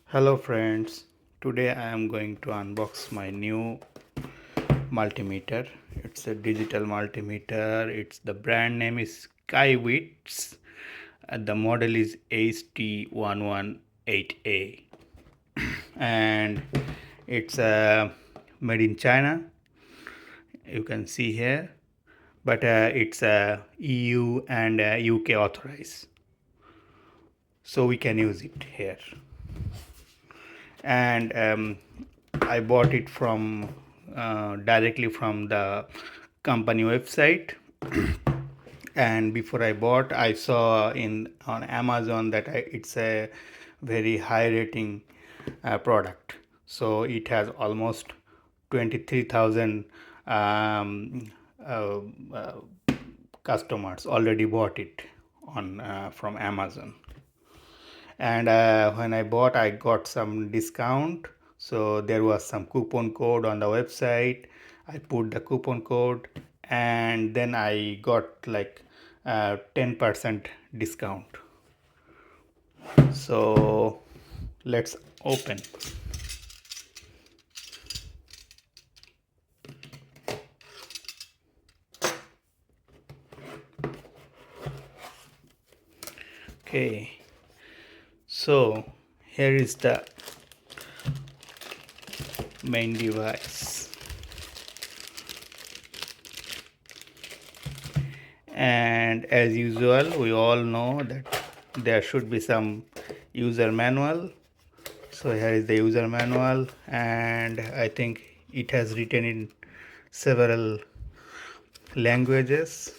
Hello friends, today I am going to unbox my new multimeter. It's a digital multimeter. The brand name is KAIWEETS. The model is HT118A and it's made in China. You can see here, but it's EU and UK authorized, so we can use it here. And I bought it from directly from the company website. And before I bought, I saw in on Amazon that it's a very high rating product. So it has almost 23,000 uh, uh, customers already bought it on from Amazon. And when I bought, I got some discount, so there was some coupon code on the website. I put the coupon code and then I got like 10% discount. So let's open. Okay, so here is the main device. And as usual, we all know that there should be some user manual. So here is the user manual, and I think it has written in several languages.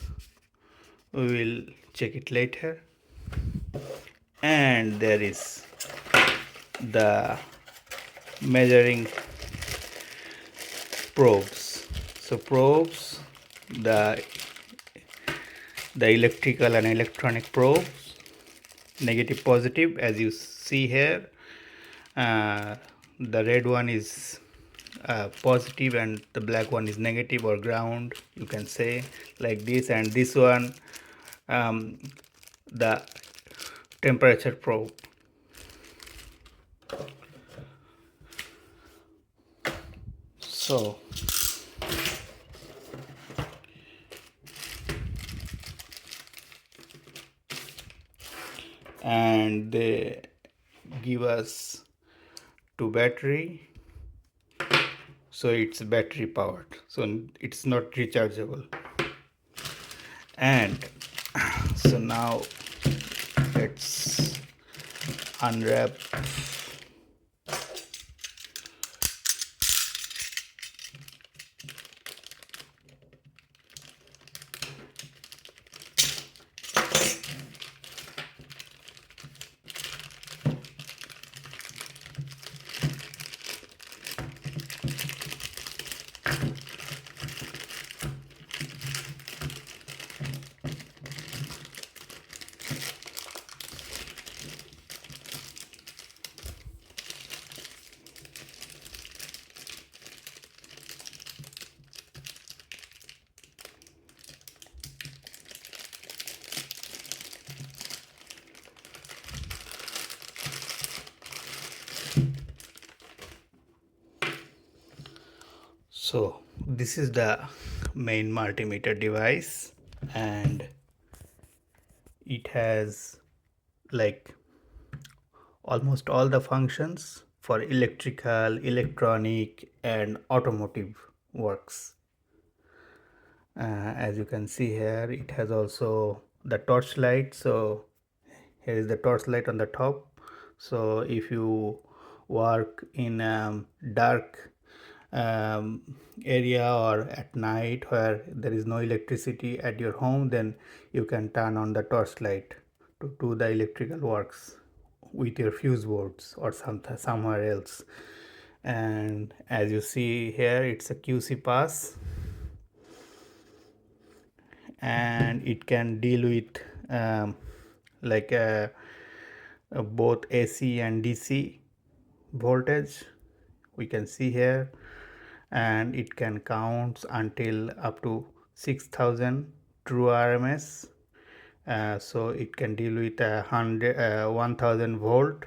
We will check it later. And there is the measuring probes. So probes, the electrical and electronic probes, negative, positive, as you see here. The red one is positive and the black one is negative, or ground, you can say, like this. And this one, the temperature probe. So and they give us two battery, so it's battery powered, so it's not rechargeable. And so now let's unwrap. So this is the main multimeter device, and it has like almost all the functions for electrical, electronic, and automotive works. As you can see here, it has also the torch light. So here is the torch light on the top. So if you work in dark area or at night where there is no electricity at your home, then you can turn on the torch light to do the electrical works with your fuse boards or somewhere else. And as you see here, it's a QC pass, and it can deal with like both AC and DC voltage, we can see here. And it can count until up to 6,000 true RMS. So it can deal with 1000 volt,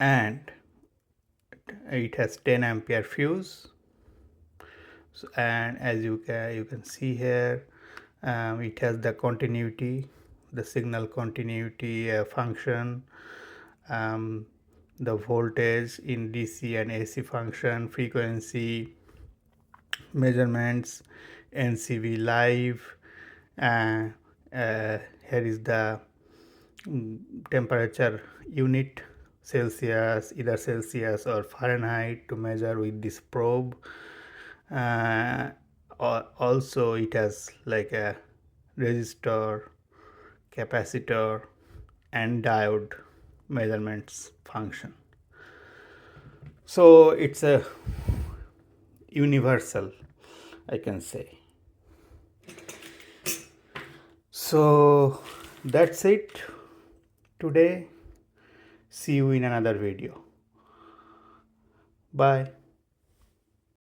and it has 10 ampere fuse. So, and as you can see here, it has the continuity, the signal continuity function, um, the voltage in DC and AC function, frequency measurements, NCV live, uh, here is the temperature unit, Celsius, either Celsius or Fahrenheit, to measure with this probe. Also it has like a resistor, capacitor and diode measurements function. So it's a universal, I can say. So that's it today. See you in another video. Bye.